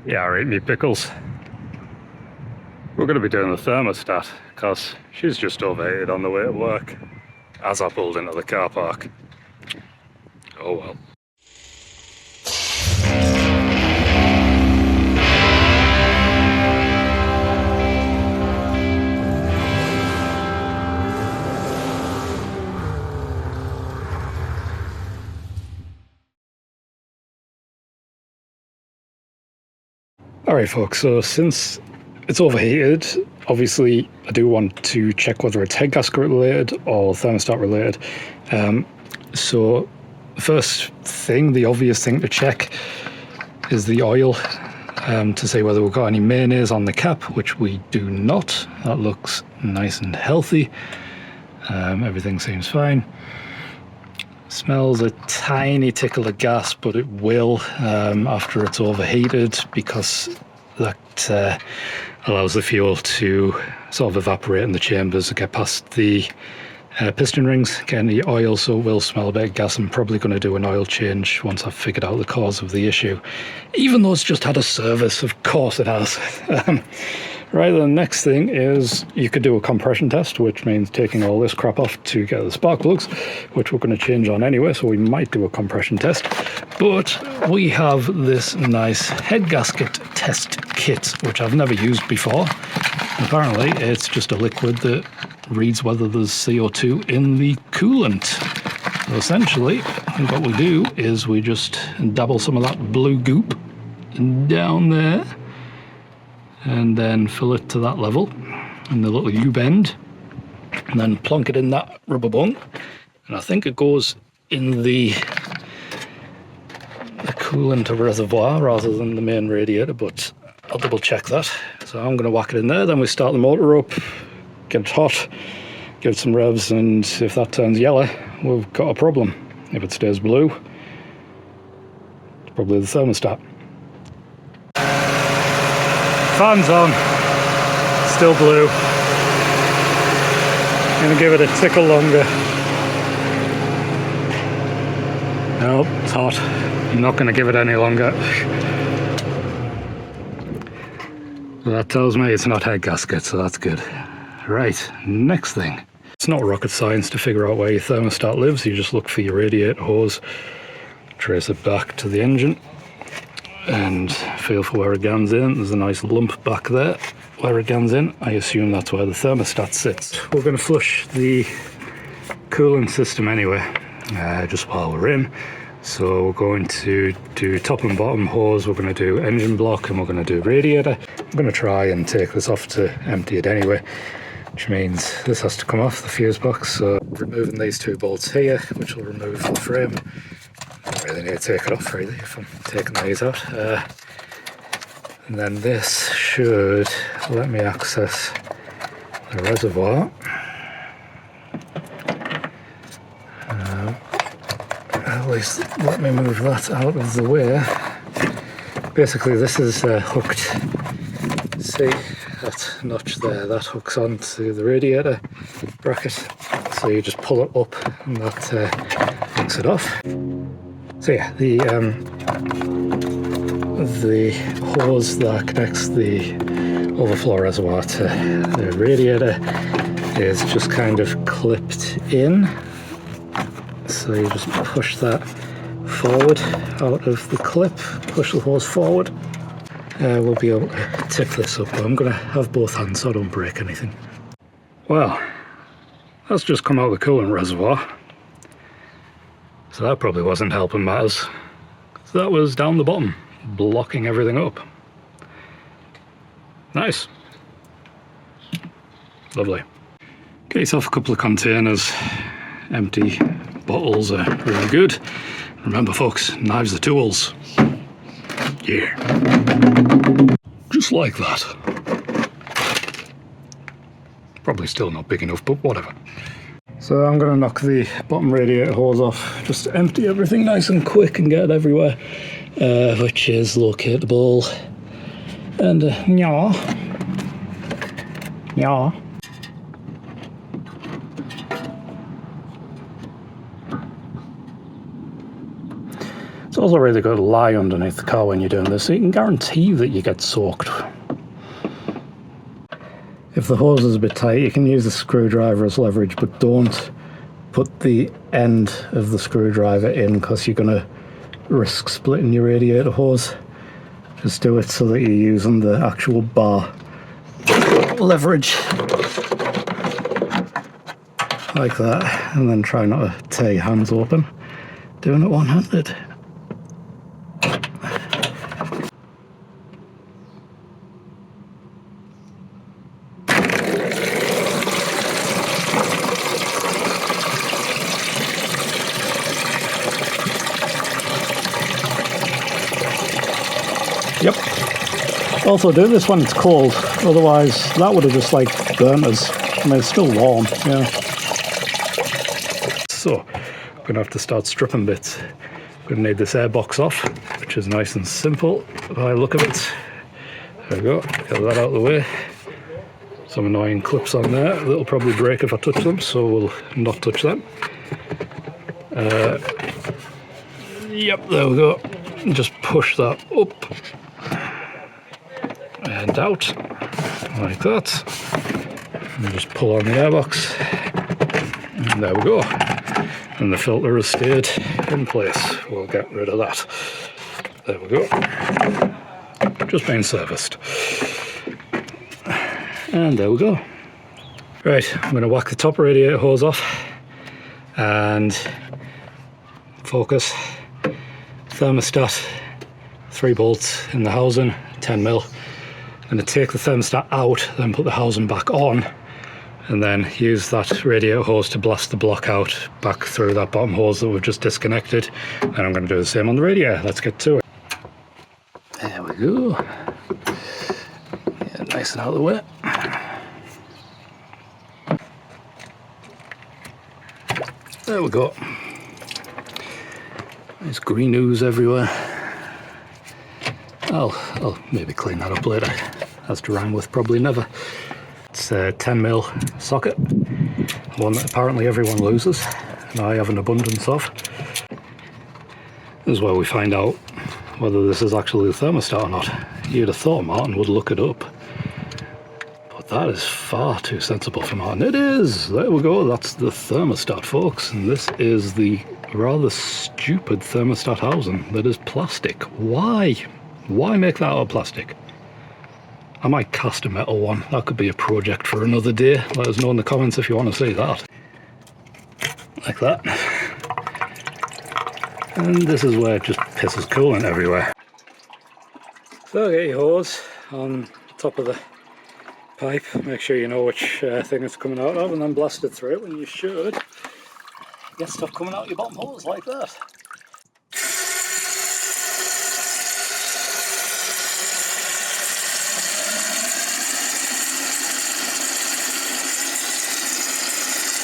Yeah, right, me pickles. We're going to be doing the thermostat because she's just overheated on the way to work as I pulled into the car park. Oh well. Alright folks, so since it's overheated, obviously I do want to check whether it's head gasket related or thermostat related. So the first thing, the obvious thing to check is the oil, to see whether we've got any mayonnaise on the cap, which we do not. That looks nice and healthy. Everything seems fine. Smells a tiny tickle of gas, but it will after it's overheated, because that allows the fuel to sort of evaporate in the chambers and get past the piston rings, get any oil, so it will smell a bit of gas. I'm probably going to do an oil change once I've figured out the cause of the issue, even though it's just had a service. Of course it has. Right, the next thing is you could do a compression test, which means taking all this crap off to get the spark plugs, which we're going to change on anyway, so we might do a compression test. But we have this nice head gasket test kit, which I've never used before. Apparently it's just a liquid that reads whether there's CO2 in the coolant. So essentially what we do is we just dabble some of that blue goop down there, and then fill it to that level in the little U-bend, and then plonk it in that rubber bung, and I think it goes in the coolant reservoir rather than the main radiator, but I'll double check that. So I'm going to whack it in there, then we start the motor up, get it hot, give it some revs, and if that turns yellow, we've got a problem. If it stays blue, it's probably the thermostat. Fan's on, still blue. Gonna give it a tickle longer. No, it's hot. I'm not gonna give it any longer. Well, that tells me it's not head gasket, so that's good. Right, next thing. It's not rocket science to figure out where your thermostat lives. You just look for your radiator hose, trace it back to the engine, and feel for where it gans in. There's a nice lump back there where it gans in. I assume that's where the thermostat sits. We're going to flush the coolant system anyway, just while we're in. So we're going to do top and bottom hose, we're going to do engine block, and we're going to do radiator. I'm going to try and take this off to empty it anyway, which means this has to come off the fuse box. So removing these two bolts here, which will remove the frame. I don't really need to take it off really if I'm taking these out. And then this should let me access the reservoir. At least let me move that out of the way. Basically this is hooked, see that notch there, that hooks onto the radiator bracket. So you just pull it up and that hooks it off. So yeah, the hose that connects the overflow reservoir to the radiator is just kind of clipped in. So you just push that forward out of the clip, push the hose forward. We'll be able to tip this up, but I'm going to have both hands so I don't break anything. Well, that's just come out of the coolant reservoir. So that probably wasn't helping matters. So that was down the bottom, blocking everything up. Nice. Lovely. Get yourself a couple of containers. Empty bottles are really good. Remember folks, knives are tools. Yeah. Just like that. Probably still not big enough, but whatever. So I'm going to knock the bottom radiator hose off, just empty everything nice and quick and get it everywhere, which is locatable. And yeah. It's also really good to lie underneath the car when you're doing this, so you can guarantee that you get soaked. If the hose is a bit tight, you can use the screwdriver as leverage, but don't put the end of the screwdriver in because you're going to risk splitting your radiator hose. Just do it so that you're using the actual bar leverage like that, and then try not to tear your hands open doing it one-handed. Yep. Also do this when it's cold, otherwise that would have just like burnt us. I mean, it's still warm, yeah. So, I'm gonna have to start stripping bits. I'm gonna need this air box off, which is nice and simple by the look of it. There we go, get that out of the way. Some annoying clips on there that'll probably break if I touch them, so we'll not touch them. Yep, there we go. Just push that up and out like that, and just pull on the airbox, and there we go, and the filter has stayed in place. We'll get rid of that. There we go, just being serviced, and there we go. Right, I'm going to whack the top radiator hose off and focus. Thermostat, 3 bolts in the housing, 10mm. I'm going to take the thermostat out, then put the housing back on, and then use that radiator hose to blast the block out back through that bottom hose that we've just disconnected. And I'm going to do the same on the radiator. Let's get to it. There we go. Yeah, nice and out of the way. There we go. There's green ooze everywhere. I'll maybe clean that up later. Has to rhyme with probably never. It's a 10mm socket, one that apparently everyone loses, and I have an abundance of. This is where we find out whether this is actually the thermostat or not. You'd have thought Martin would look it up, but that is far too sensible for Martin. It is! There we go, that's the thermostat, folks, and this is the rather stupid thermostat housing that is plastic. Why? Why make that out of plastic? I might cast a metal one. That could be a project for another day. Let us know in the comments if you want to see that. Like that. And this is where it just pisses coolant everywhere. So get your hose on top of the pipe. Make sure you know which thing it's coming out of, and then blast it through it when you should. Get stuff coming out your bottom hose like that.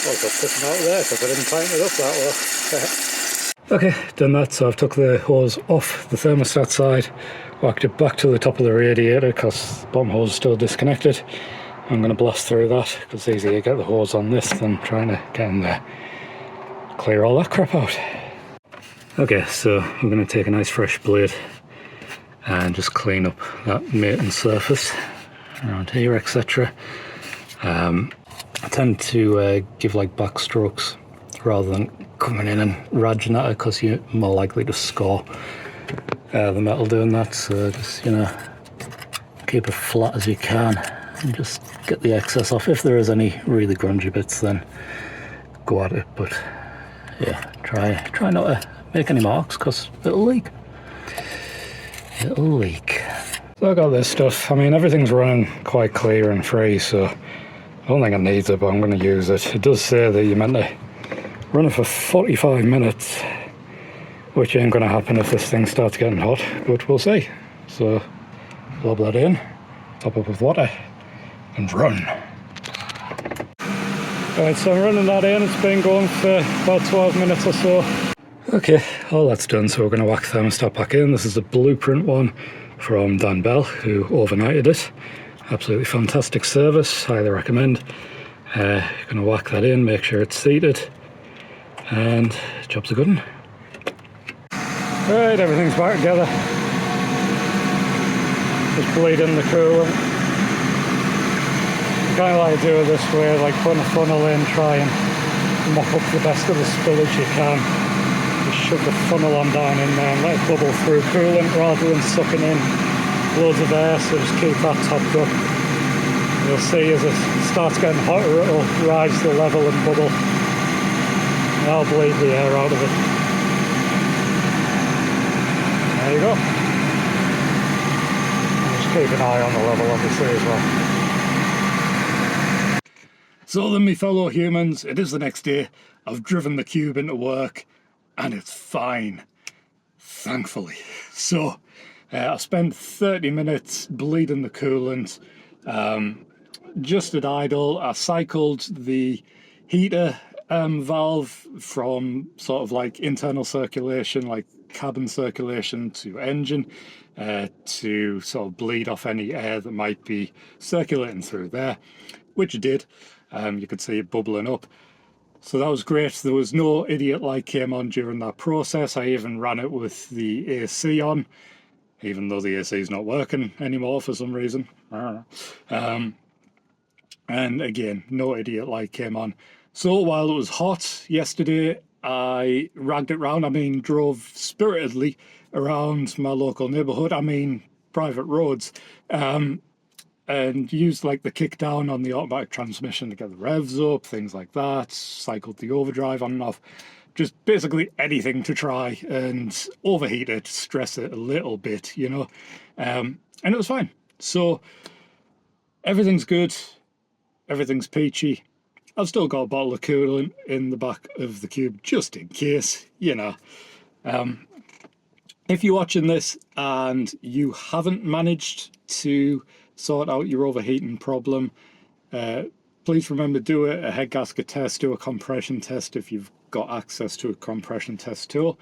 Well, got pissing out there because I didn't tighten it up that well. Okay, done that. So I've took the hose off the thermostat side, whacked it back to the top of the radiator because the bottom hose is still disconnected. I'm going to blast through that because it's easier to get the hose on this than trying to get in there. Clear all that crap out. Okay, so I'm going to take a nice fresh blade and just clean up that mating surface around here, etc. I tend to give like back strokes rather than coming in and raging at it because you're more likely to score the metal doing that. So just, you know, keep it flat as you can and just get the excess off. If there is any really grungy bits, then go at it, but yeah, try not to make any marks because it'll leak. It'll leak. So I got this stuff. I mean, everything's running quite clear and free, so I don't think I need it, but I'm going to use it. It does say that you're meant to run it for 45 minutes, which ain't going to happen if this thing starts getting hot, but we'll see. So lob that in, top up with water, and run. Right, so I'm running that in. It's been going for about 12 minutes or so. Okay, all that's done, so we're going to whack the thermostat back in. This is the blueprint one from Dan Bell, who overnighted it. Absolutely fantastic service, highly recommend. Going to whack that in, make sure it's seated, and job's a good one. Right, everything's back together. Just bleeding the coolant. Kind of like do it this way, like putting a funnel in, try and mop up the best of the spillage you can. Just shove the funnel on down in there and let it bubble through coolant rather than sucking in loads of air, so just keep that topped up. You'll see as it starts getting hotter, it'll rise the level and bubble. And that'll bleed the air out of it. There you go. And just keep an eye on the level obviously as well. So then, my fellow humans, it is the next day. I've driven the cube into work and it's fine, thankfully. So I spent 30 minutes bleeding the coolant, just at idle. I cycled the heater valve from sort of like internal circulation, like cabin circulation, to engine, to sort of bleed off any air that might be circulating through there, which it did. You could see it bubbling up. So that was great. There was no idiot light came on during that process. I even ran it with the AC on, even though the AC is not working anymore for some reason. I don't know. And again, no idiot light came on. So while it was hot yesterday, I ragged it round. I mean, drove spiritedly around my local neighbourhood. I mean, private roads. And used like the kick down on the automatic transmission to get the revs up, things like that. Cycled the overdrive on and off. Just basically anything to try and overheat it, stress it a little bit, you know. And it was fine. So everything's good. Everything's peachy. I've still got a bottle of coolant in the back of the cube just in case, you know. If you're watching this and you haven't managed to sort out your overheating problem, please remember, do a head gasket test, do a compression test if you've got access to a compression test tool,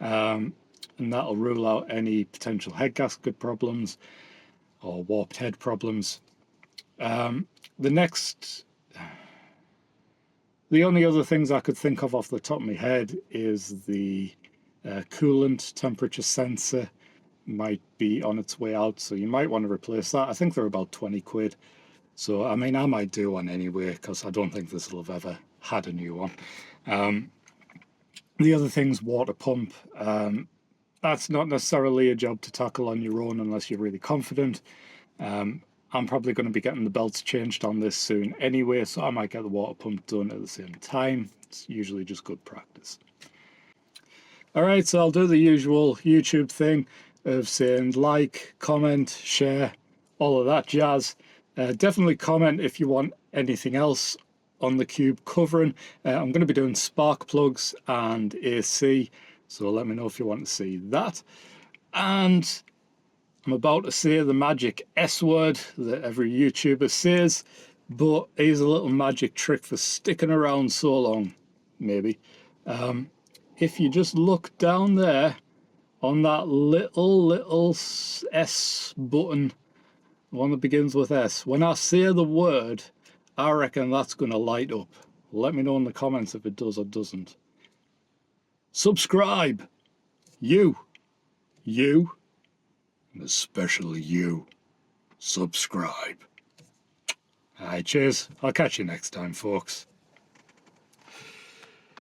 and that'll rule out any potential head gasket problems or warped head problems. The only other things I could think of off the top of my head is the coolant temperature sensor might be on its way out, so you might want to replace that. I think they're about 20 quid. So, I mean, I might do one anyway, because I don't think this will have ever had a new one. The other thing's water pump. That's not necessarily a job to tackle on your own unless you're really confident. I'm probably going to be getting the belts changed on this soon anyway, so I might get the water pump done at the same time. It's usually just good practice. Alright, so I'll do the usual YouTube thing of saying like, comment, share, all of that jazz. Definitely comment if you want anything else on the cube covering. I'm going to be doing spark plugs and AC, so let me know if you want to see that. And I'm about to say the magic S word that every YouTuber says, but here's a little magic trick for sticking around so long, maybe. If you just look down there on that little S button, the one that begins with S, when I say the word, I reckon that's going to light up. Let me know in the comments if it does or doesn't. Subscribe. You, and especially you, subscribe. Alright, cheers. I'll catch you next time, folks.